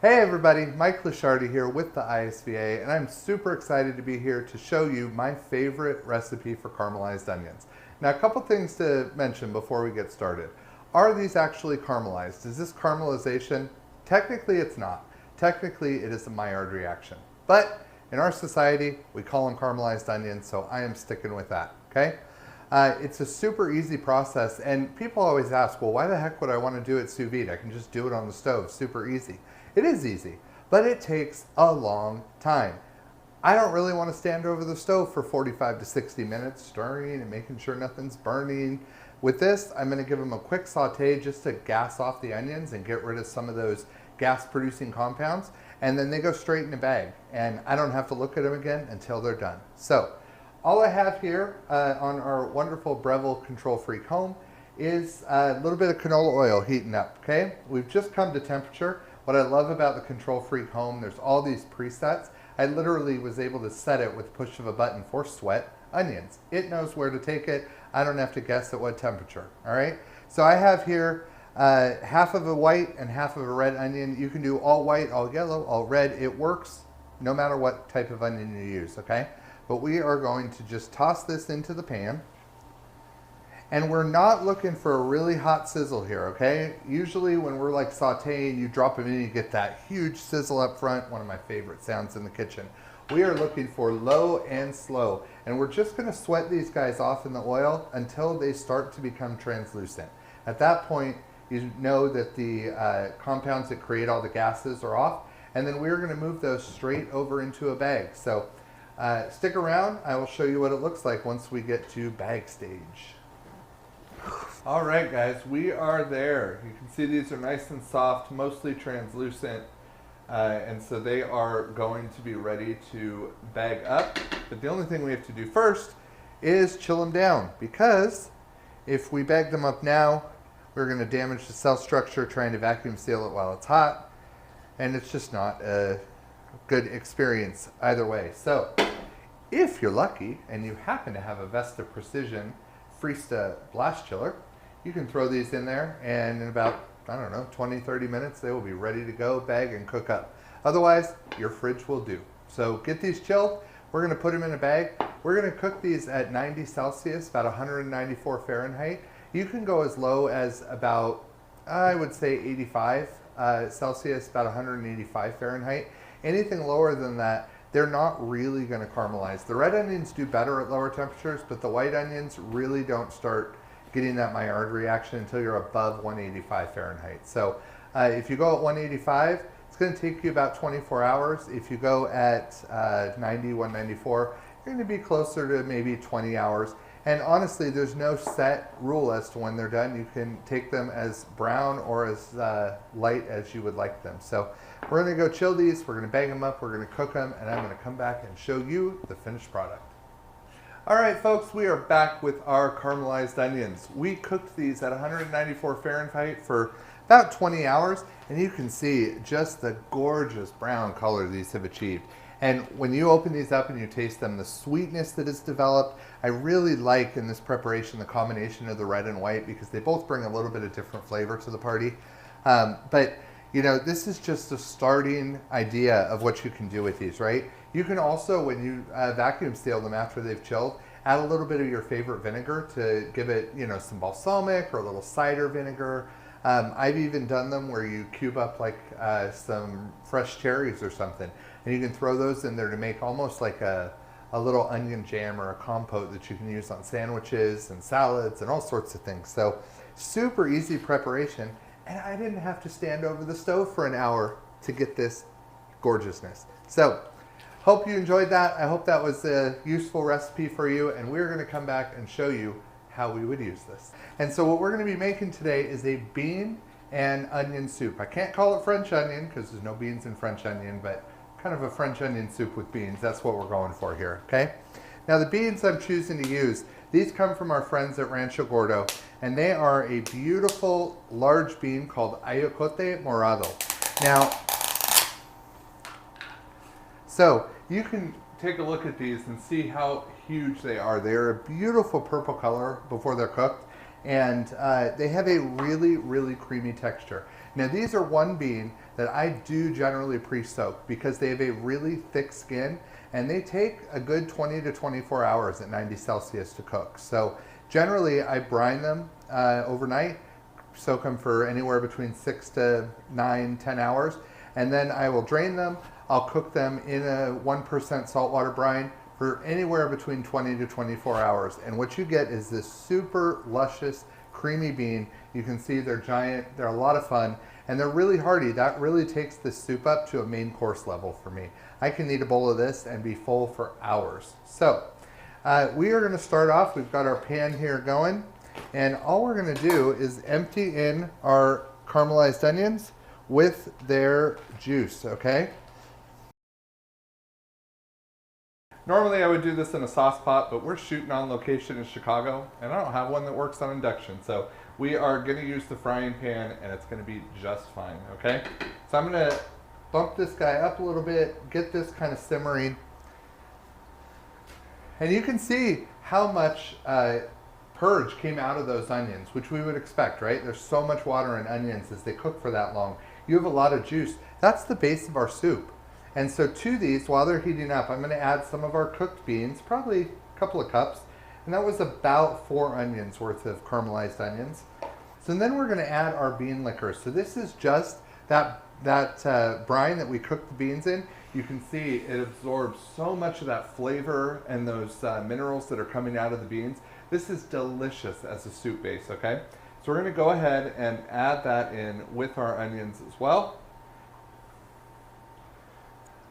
Hey everybody, Mike Lashardi here with the ISVA, and I'm super excited to be here to show you my favorite recipe for caramelized onions. Now, a couple things to mention before we get started. Are these actually caramelized? Is this caramelization? Technically, it's not. Technically, it is a Maillard reaction. But in our society, we call them caramelized onions, so I am sticking with that, okay? It's a super easy process, and people always ask, well, why the heck would I want to do it sous vide? I can just do it on the stove, super easy. It is easy, but it takes a long time. I don't really want to stand over the stove for 45 to 60 minutes, stirring and making sure nothing's burning. With this, I'm going to give them a quick saute just to gas off the onions and get rid of some of those gas-producing compounds, and then they go straight in a bag, and I don't have to look at them again until they're done. So, all I have here on our wonderful Breville control-free comb is a little bit of canola oil heating up, okay? We've just come to temperature. What I love about the control-free comb, there's all these presets. I literally was able to set it with push of a button for sweat onions. It knows where to take it. I don't have to guess at what temperature, all right? So I have here half of a white and half of a red onion. You can do all white, all yellow, all red. It works no matter what type of onion you use, okay? But we are going to just toss this into the pan. And we're not looking for a really hot sizzle here, okay? Usually when we're like sauteing, you drop them in, you get that huge sizzle up front, one of my favorite sounds in the kitchen. We are looking for low and slow, and we're just gonna sweat these guys off in the oil until they start to become translucent. At that point, you know that the compounds that create all the gases are off, and then we're gonna move those straight over into a bag. So stick around, I will show you what it looks like once we get to bag stage. All right, guys, we are there. You can see these are nice and soft, mostly translucent, and so they are going to be ready to bag up. But the only thing we have to do first is chill them down, because if we bag them up now, we're going to damage the cell structure trying to vacuum seal it while it's hot, and it's just not a good experience either way. So if you're lucky and you happen to have a Vesta Precision Freesta blast chiller, you can throw these in there, and in about, I don't know, 20-30 minutes they will be ready to go, bag, and cook up. Otherwise, your fridge will do. So get these chilled. We're going to put them in a bag. We're going to cook these at 90 Celsius, about 194 Fahrenheit. You can go as low as about, I would say 85 Celsius, about 185 Fahrenheit. Anything lower than that, they're not really going to caramelize. The red onions do better at lower temperatures, but the white onions really don't start getting that Maillard reaction until you're above 185 Fahrenheit. So if you go at 185, it's going to take you about 24 hours. If you go at 90, 194, you're going to be closer to maybe 20 hours. And honestly, there's no set rule as to when they're done. You can take them as brown or as light as you would like them. So we're going to go chill these, we're going to bag them up, we're going to cook them, and I'm going to come back and show you the finished product. All right, folks, we are back with our caramelized onions. We cooked these at 194 Fahrenheit for about 20 hours, and you can see just the gorgeous brown color these have achieved. And when you open these up and you taste them, the sweetness that is developed, I really like in this preparation the combination of the red and white, because they both bring a little bit of different flavor to the party. But you know, this is just a starting idea of what you can do with these, right? You can also, when you vacuum seal them after they've chilled, add a little bit of your favorite vinegar to give it, you know, some balsamic or a little cider vinegar. I've even done them where you cube up like some fresh cherries or something, and you can throw those in there to make almost like a little onion jam or a compote that you can use on sandwiches and salads and all sorts of things. So super easy preparation, and I didn't have to stand over the stove for an hour to get this gorgeousness. So hope you enjoyed that. I hope that was a useful recipe for you, and we're going to come back and show you how we would use this. And so what we're going to be making today is a bean and onion soup. I can't call it French onion because there's no beans in French onion, but kind of a French onion soup with beans. That's what we're going for here, okay? Now the beans I'm choosing to use, these come from our friends at Rancho Gordo, and they are a beautiful large bean called Ayocote Morado. Now, so you can take a look at these and see how huge they are. They're a beautiful purple color before they're cooked, and they have a really, really creamy texture. Now these are one bean that I do generally pre-soak because they have a really thick skin and they take a good 20 to 24 hours at 90 Celsius to cook. So generally I brine them overnight, soak them for anywhere between 6 to 9, 10 hours, and then I will drain them. I'll cook them in a 1% saltwater brine for anywhere between 20 to 24 hours. And what you get is this super luscious, creamy bean. You can see they're giant, they're a lot of fun, and they're really hearty. That really takes this soup up to a main course level for me. I can eat a bowl of this and be full for hours. So we are gonna start off, we've got our pan here going, and all we're gonna do is empty in our caramelized onions with their juice, okay? Normally I would do this in a sauce pot, but we're shooting on location in Chicago, and I don't have one that works on induction. So we are gonna use the frying pan, and it's gonna be just fine, okay? So I'm gonna bump this guy up a little bit, get this kind of simmering. And you can see how much purge came out of those onions, which we would expect, right? There's so much water in onions as they cook for that long. You have a lot of juice. That's the base of our soup. And so to these, while they're heating up, I'm gonna add some of our cooked beans, probably a couple of cups. And that was about 4 onions worth of caramelized onions. So then we're gonna add our bean liquor. So this is just that brine that we cooked the beans in. You can see it absorbs so much of that flavor and those minerals that are coming out of the beans. This is delicious as a soup base, okay? So we're gonna go ahead and add that in with our onions as well.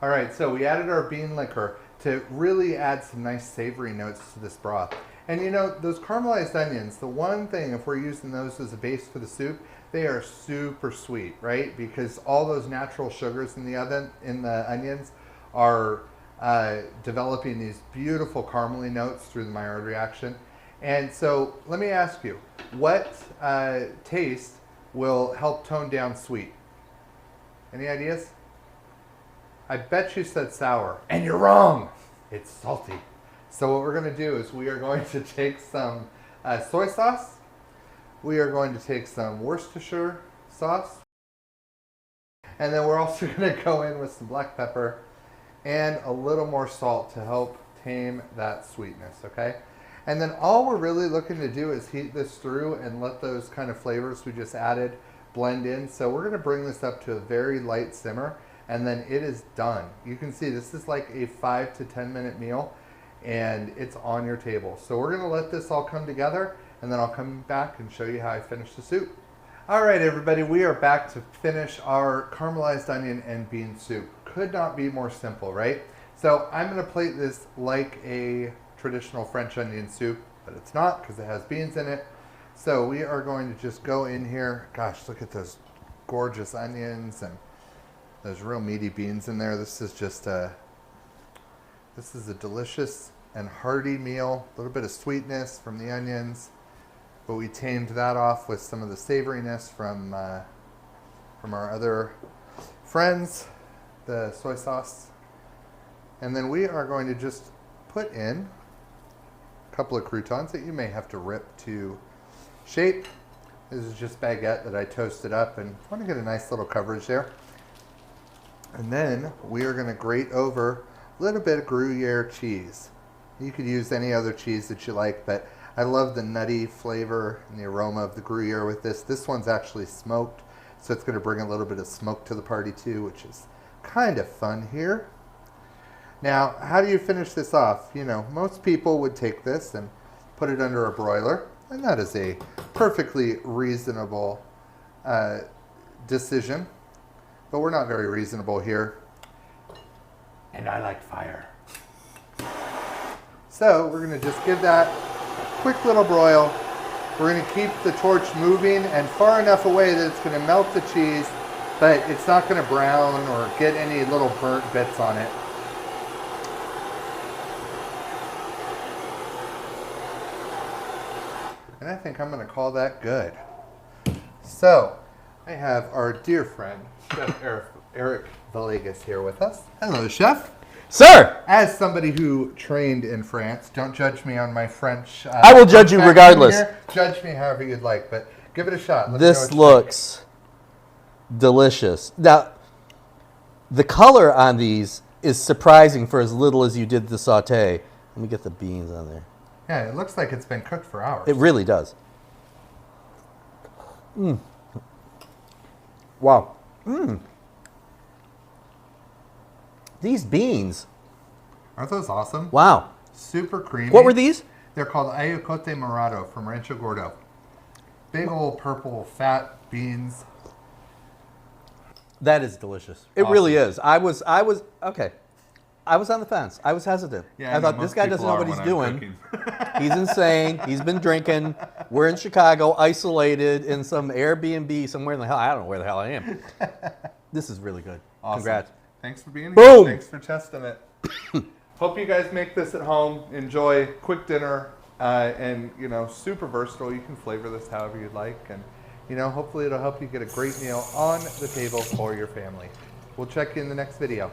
All right, so we added our bean liquor to really add some nice savory notes to this broth. And you know, those caramelized onions, the one thing, if we're using those as a base for the soup, they are super sweet, right? Because all those natural sugars in the onions are developing these beautiful caramely notes through the Maillard reaction. And so let me ask you, what taste will help tone down sweet? Any ideas? I bet you said sour, and you're wrong. It's salty. So what we're gonna do is we are going to take some soy sauce. We are going to take some Worcestershire sauce. And then we're also gonna go in with some black pepper and a little more salt to help tame that sweetness, okay? And then all we're really looking to do is heat this through and let those kind of flavors we just added blend in. So we're gonna bring this up to a very light simmer, and then it is done. You can see this is like a 5 to 10 minute meal, and it's on your table. So we're gonna let this all come together, and then I'll come back and show you how I finish the soup. All right, everybody, we are back to finish our caramelized onion and bean soup. Could not be more simple, right? So I'm gonna plate this like a traditional French onion soup, but it's not because it has beans in it. So we are going to just go in here. Gosh, look at those gorgeous onions and those real meaty beans in there. This is just a delicious and hearty meal. A little bit of sweetness from the onions, but we tamed that off with some of the savoriness from our other friends, the soy sauce. And then we are going to just put in a couple of croutons that you may have to rip to shape. This is just baguette that I toasted up, and I want to get a nice little coverage there. And then we are going to grate over a little bit of Gruyere cheese. You could use any other cheese that you like, but I love the nutty flavor and the aroma of the Gruyere with this. This one's actually smoked, so it's going to bring a little bit of smoke to the party too, which is kind of fun here. Now, how do you finish this off? You know, most people would take this and put it under a broiler, and that is a perfectly reasonable decision. But we're not very reasonable here. And I like fire. So we're gonna just give that a quick little broil. We're gonna keep the torch moving and far enough away that it's gonna melt the cheese, but it's not gonna brown or get any little burnt bits on it. And I think I'm gonna call that good. So, I have our dear friend, Chef Eric Villegas here with us. Hello, Chef. Sir! As somebody who trained in France, don't judge me on my French. I will judge you regardless. Judge me however you'd like, but give it a shot. This looks delicious. Now, the color on these is surprising for as little as you did the saute. Let me get the beans on there. Yeah, it looks like it's been cooked for hours. It really does. Wow. These beans. Aren't those awesome? Wow. Super creamy. What were these? They're called Ayocote Morado from Rancho Gordo. Big old purple fat beans. That is delicious. It Awesome. really is. I was okay. I was on the fence. I was hesitant. Yeah, I thought this guy doesn't know what he's doing. He's insane. He's been drinking. We're in Chicago, isolated in some Airbnb somewhere in the hell. I don't know where the hell I am. This is really good. Awesome. Congrats. Thanks for being Boom. here. Thanks for testing it. Hope you guys make this at home. Enjoy. Quick dinner. And, super versatile. You can flavor this however you'd like. And, hopefully it'll help you get a great meal on the table for your family. We'll check you in the next video.